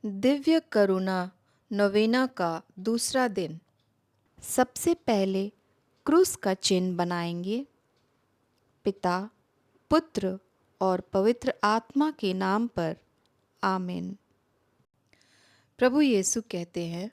दिव्य करुणा नवेना का दूसरा दिन। सबसे पहले क्रूस का चिन्ह बनाएंगे। पिता, पुत्र और पवित्र आत्मा के नाम पर, आमीन। प्रभु यीशु कहते हैं,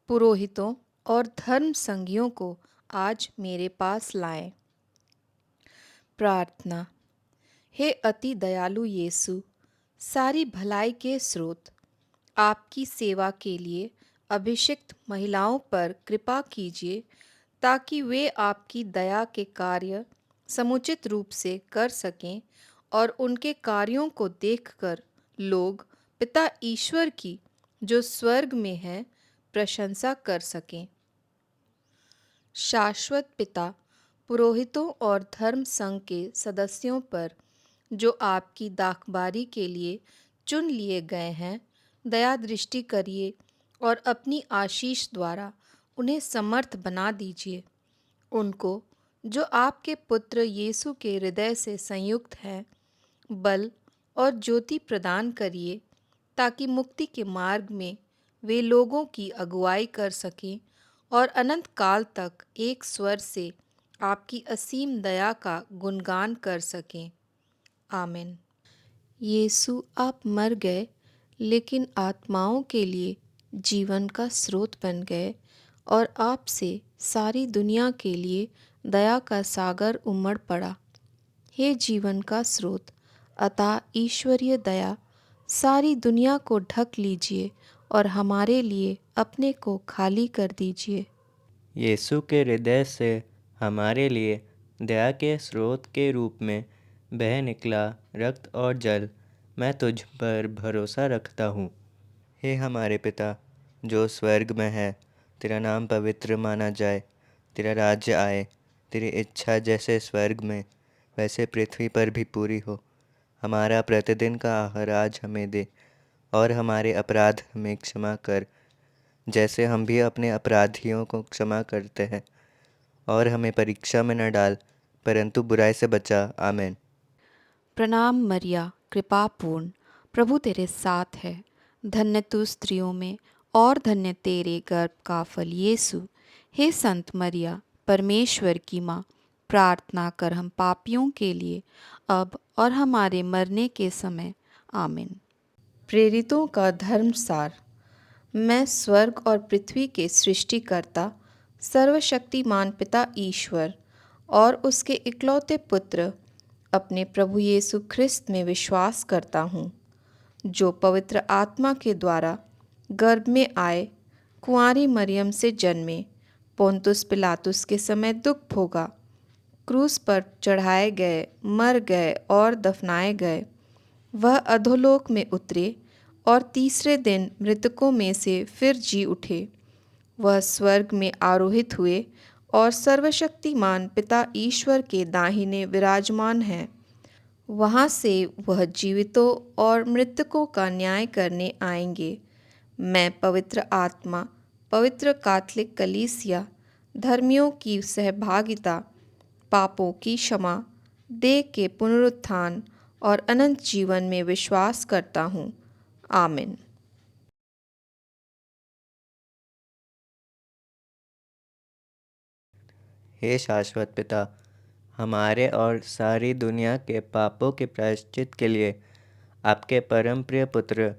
पुरोहितों और धर्म संगियों को आज मेरे पास लाएं। प्रार्थना। हे अति दयालु यीशु, सारी भलाई के स्रोत, आपकी सेवा के लिए अभिषिक्त महिलाओं पर कृपा कीजिए ताकि वे आपकी दया के कार्य समुचित रूप से कर सकें और उनके कार्यों को देखकर लोग पिता ईश्वर की जो स्वर्ग में है प्रशंसा कर सकें। शाश्वत पिता, पुरोहितों और धर्म संघ के सदस्यों पर जो आपकी दाखबारी के लिए चुन लिए गए हैं, दया दृष्टि करिए और अपनी आशीष द्वारा उन्हें समर्थ बना दीजिए। उनको जो आपके पुत्र यीशु के हृदय से संयुक्त हैं, बल और ज्योति प्रदान करिए ताकि मुक्ति के मार्ग में वे लोगों की अगुवाई कर सकें और अनंत काल तक एक स्वर से आपकी असीम दया का गुणगान कर सकें। आमीन। यीशु, आप मर गए लेकिन आत्माओं के लिए जीवन का स्रोत बन गए और आपसे सारी दुनिया के लिए दया का सागर उमड़ पड़ा। हे जीवन का स्रोत, अतः ईश्वरीय दया, सारी दुनिया को ढक लीजिए और हमारे लिए अपने को खाली कर दीजिए। यीशु के हृदय से हमारे लिए दया के स्रोत के रूप में बह निकला रक्त और जल, मैं तुझ पर भरोसा रखता हूँ। हे हमारे पिता जो स्वर्ग में है, तेरा नाम पवित्र माना जाए, तेरा राज्य आए, तेरी इच्छा जैसे स्वर्ग में वैसे पृथ्वी पर भी पूरी हो। हमारा प्रतिदिन का आहार आज हमें दे और हमारे अपराध हमें क्षमा कर जैसे हम भी अपने अपराधियों को क्षमा करते हैं, और हमें परीक्षा में न डाल परंतु बुराई से बचा। आमीन। प्रणाम मरिया, कृपा पूर्ण, प्रभु तेरे साथ है। धन्य तू स्त्रियों में और धन्य तेरे गर्भ का फल यीशु। हे संत मरिया, परमेश्वर की माँ, प्रार्थना कर हम पापियों के लिए अब और हमारे मरने के समय। आमीन। प्रेरितों का धर्मसार। मैं स्वर्ग और पृथ्वी के सृष्टिकर्ता, सर्वशक्तिमान पिता ईश्वर और उसके इकलौते पुत्र अपने प्रभु यीशु ख्रिस्त में विश्वास करता हूँ, जो पवित्र आत्मा के द्वारा गर्भ में आए, कुंवारी मरियम से जन्मे, पोंतुस पिलातुस के समय दुख भोगा, क्रूस पर चढ़ाए गए, मर गए और दफनाए गए। वह अधोलोक में उतरे और तीसरे दिन मृतकों में से फिर जी उठे। वह स्वर्ग में आरोहित हुए और सर्वशक्तिमान पिता ईश्वर के दाहिने विराजमान है। वहाँ से वह जीवितों और मृतकों का न्याय करने आएंगे। मैं पवित्र आत्मा, पवित्र कैथोलिक कलीसिया, धर्मियों की सहभागिता, पापों की क्षमा, देह के पुनरुत्थान और अनंत जीवन में विश्वास करता हूँ। आमीन। हे शाश्वत पिता, हमारे और सारी दुनिया के पापों के प्रायश्चित के लिए आपके परम प्रिय पुत्र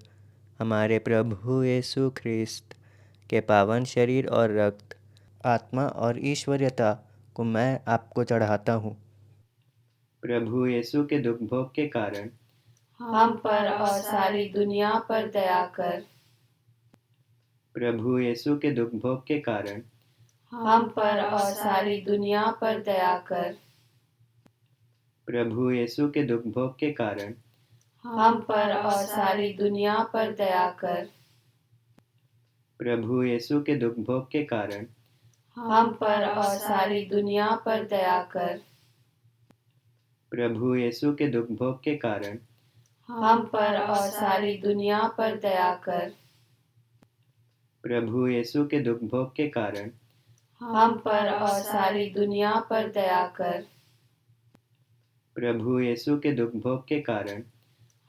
हमारे प्रभु यीशु ख्रिस्त के पावन शरीर और रक्त, आत्मा और ईश्वरीयता को मैं आपको चढ़ाता हूँ। प्रभु यीशु के दुख भोग के कारण हम पर और सारी दुनिया पर दया कर। प्रभु यीशु के दुख भोग के कारण हम पर और सारी दुनिया पर दया कर। प्रभु यीशु के दुख भोग के कारण हम पर और सारी दुनिया पर दया कर। प्रभु यीशु के दुख भोग के कारण हम पर और सारी दुनिया पर दया कर। प्रभु यीशु के दुख भोग के कारण हम पर और सारी दुनिया पर दया कर। प्रभु यीशु के दुख भोग के कारण हम पर और सारी दुनिया पर दया कर। प्रभु यीशु के दुख भोग के कारण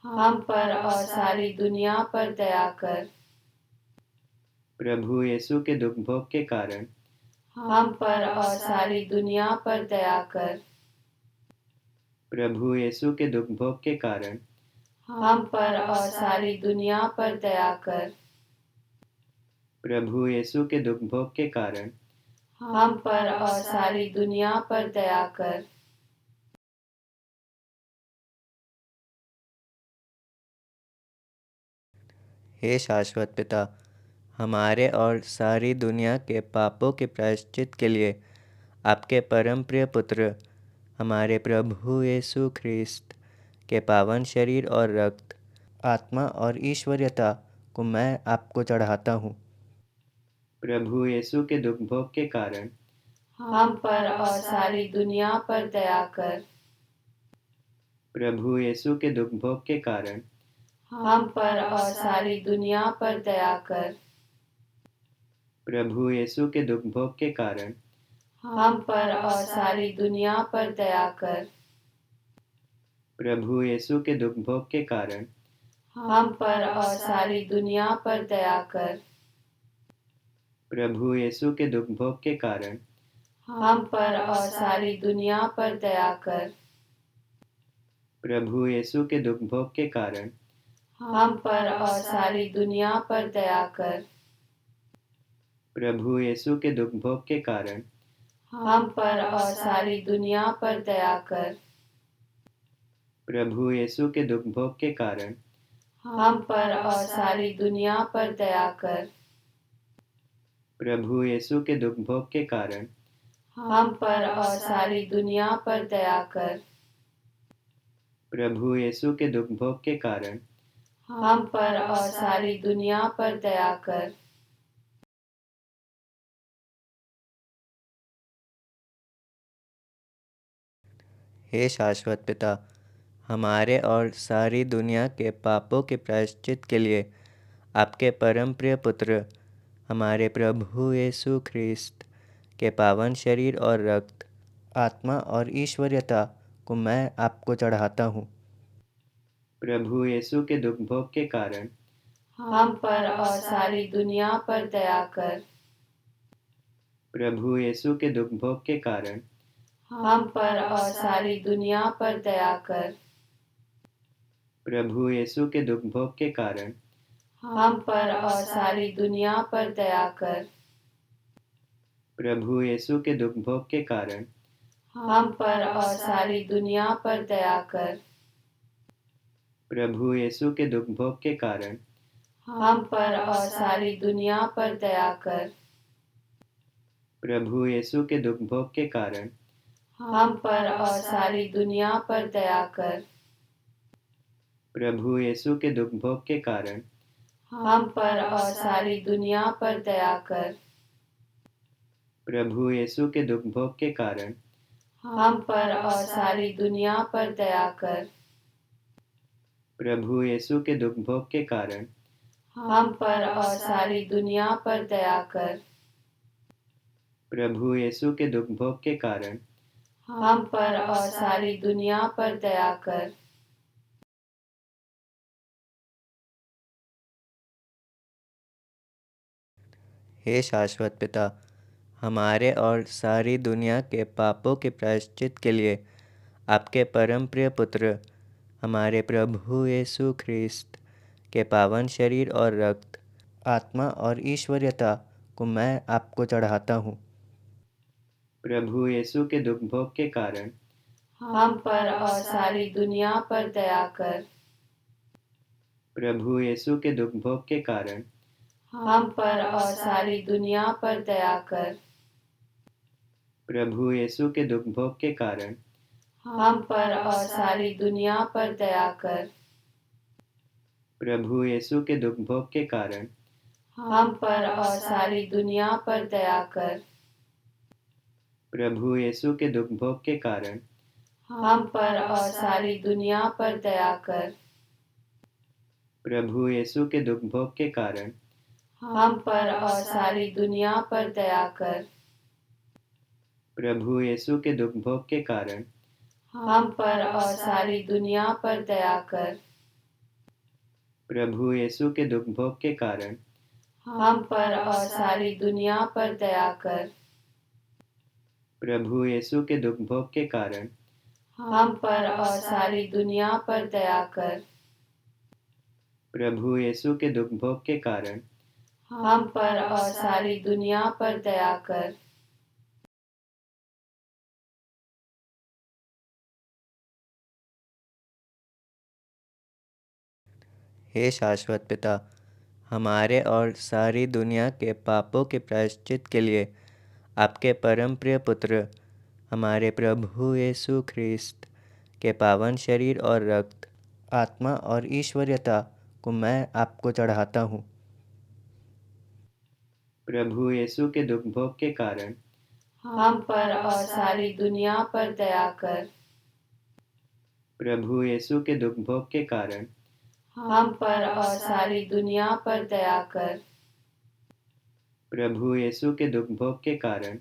हम पर और सारी दुनिया पर दया कर। प्रभु यीशु के दुख भोग के कारण हम पर और सारी दुनिया पर दया कर। प्रभु यीशु के दुख भोग के कारण हम पर और सारी दुनिया पर दया कर। प्रभु यीशु के दुख भोग के कारण हम पर और सारी दुनिया पर दया कर। हे शाश्वत पिता, हमारे और सारी दुनिया के पापों के प्रायश्चित के लिए आपके परम प्रिय पुत्र हमारे प्रभु यीशु ख्रिस्त के पावन शरीर और रक्त, आत्मा और ईश्वरीयता को मैं आपको चढ़ाता हूँ। प्रभु यीशु के दुख भोग के कारण हम पर और सारी दुनिया पर दया कर। प्रभु यीशु के दुख भोग के कारण हम पर और सारी दुनिया पर दया कर। प्रभु यीशु के दुख भोग के कारण हम पर और सारी दुनिया पर दया कर। प्रभु यीशु के दुख भोग के कारण हम पर और सारी दुनिया पर दया कर। प्रभु यीशु के दुख भोग के कारण हम पर और सारी दुनिया पर दया कर। प्रभु यीशु के दुख भोग के कारण हम पर और सारी दुनिया पर दया कर। प्रभु यीशु के दुख भोग के कारण हम पर और सारी दुनिया पर दया कर। प्रभु यीशु के दुख भोग के कारण हम पर और सारी दुनिया पर दया कर। प्रभु यीशु के दुख भोग के कारण हम पर और सारी दुनिया पर दया कर। प्रभु यीशु के दुख भोग के कारण हम पर और सारी दुनिया पर दया कर। हे शाश्वत पिता, हमारे और सारी दुनिया के पापों के प्रायश्चित के लिए आपके परम प्रिय पुत्र हमारे प्रभु यीशु ख्रिस्त के पावन शरीर और रक्त, आत्मा और ईश्वरीयता को मैं आपको चढ़ाता हूँ। प्रभु यीशु के दुख भोग के कारण हम पर और सारी दुनिया पर दया कर। प्रभु यीशु के दुख भोग के कारण हम पर और सारी दुनिया पर दया कर। प्रभु यीशु के दुख भोग के कारण हम पर और सारी दुनिया पर दया कर। प्रभु यीशु के दुख भोग के कारण हम पर और सारी दुनिया पर दया कर। प्रभु यीशु के दुख भोग के कारण हम पर और सारी दुनिया पर दया कर। प्रभु यीशु के दुख भोग के कारण हम पर और सारी दुनिया पर दया कर। प्रभु यीशु के दुख भोग के कारण हम पर और सारी दुनिया पर दया कर। प्रभु यीशु के दुख भोग के कारण हम पर और सारी दुनिया पर दया कर। प्रभु यीशु के दुख भोग के कारण हम पर और सारी दुनिया पर दया कर। प्रभु यीशु के दुख भोग के कारण हम पर और सारी दुनिया पर दया कर। हे शाश्वत पिता, हमारे और सारी दुनिया के पापों के प्रायश्चित के लिए आपके परम प्रिय पुत्र हमारे प्रभु यीशु ख्रिस्त के पावन शरीर और रक्त, आत्मा और ईश्वरीयता को मैं आपको चढ़ाता हूँ। प्रभु यीशु के दुख भोग के कारण हम पर और सारी दुनिया पर दया कर। प्रभु यीशु के दुख भोग के कारण हम पर और सारी दुनिया पर दया कर। प्रभु यीशु के दुख भोग के कारण हम पर और सारी दुनिया पर दया कर। प्रभु यीशु के दुख भोग के कारण हम पर और सारी दुनिया पर दया कर। प्रभु यीशु के दुख भोग के कारण हम पर और सारी दुनिया पर दया कर। प्रभु यीशु के दुख भोग के कारण हम पर और सारी दुनिया पर दया कर। प्रभु यीशु के दुख भोग के कारण हम पर और सारी दुनिया पर दया कर। प्रभु यीशु के दुख भोग के कारण हम पर और सारी दुनिया पर दया कर। प्रभु यीशु के दुख भोग के कारण हम पर और सारी दुनिया पर दया कर। प्रभु यीशु के दुख भोग के कारण हम पर और सारी दुनिया पर दया कर। हे शाश्वत पिता, हमारे और सारी दुनिया के पापों के प्रायश्चित के लिए आपके परम प्रिय पुत्र हमारे प्रभु यीशु ख्रिस्त के पावन शरीर और रक्त, आत्मा और ईश्वरीयता को मैं आपको चढ़ाता हूँ। प्रभु यीशु के दुख भोग के कारण हम पर और सारी दुनिया पर दया कर। प्रभु यीशु के दुख भोग के कारण हम पर और सारी दुनिया पर दया कर। प्रभु यीशु के दुख भोग के कारण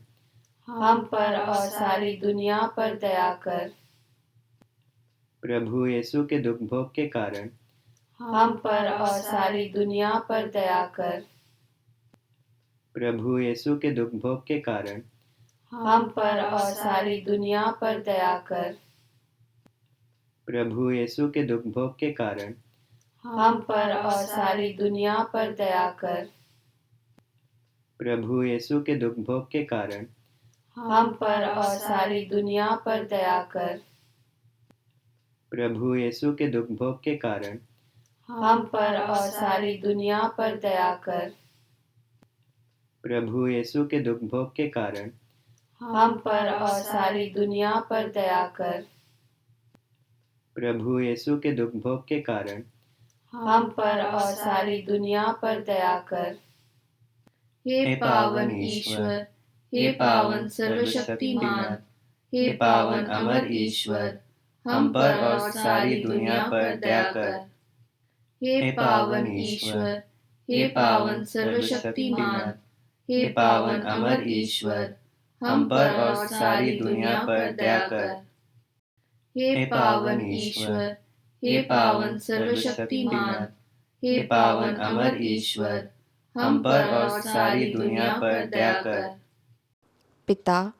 हम पर और सारी दुनिया पर दया कर। प्रभु यीशु के दुख भोग के कारण हम पर और सारी दुनिया पर दया कर। प्रभु यीशु के दुख भोग के कारण हम पर और सारी दुनिया पर दया कर। प्रभु यीशु के दुख भोग के कारण हम पर और सारी दुनिया पर दया कर। प्रभु यीशु के दुख भोग के कारण हम पर और सारी दुनिया पर दया कर। प्रभु यीशु के दुख भोग के कारण हम पर और सारी दुनिया पर दया कर। प्रभु यीशु के दुख भोग के कारण हम पर और सारी दुनिया पर दया कर। प्रभु यीशु के दुख भोग के कारण हम पर और सारी दुनिया पर दया कर। हे पावन ईश्वर, हे पावन सर्वशक्तिमान, हे पावन अमर ईश्वर, हम पर और सारी दुनिया पर दया कर। हे पावन ईश्वर, हे पावन सर्वशक्तिमान, हे पावन अमर ईश्वर, हम पर और सारी दुनिया पर दया कर। हे पावन ईश्वर, हे पावन सर्वशक्तिमान, हे पावन अमर ईश्वर, हम पर और सारी दुनिया पर दया कर। पिता,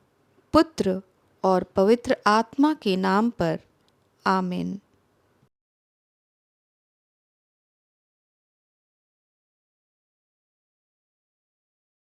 पुत्र और पवित्र आत्मा के नाम पर आमीन।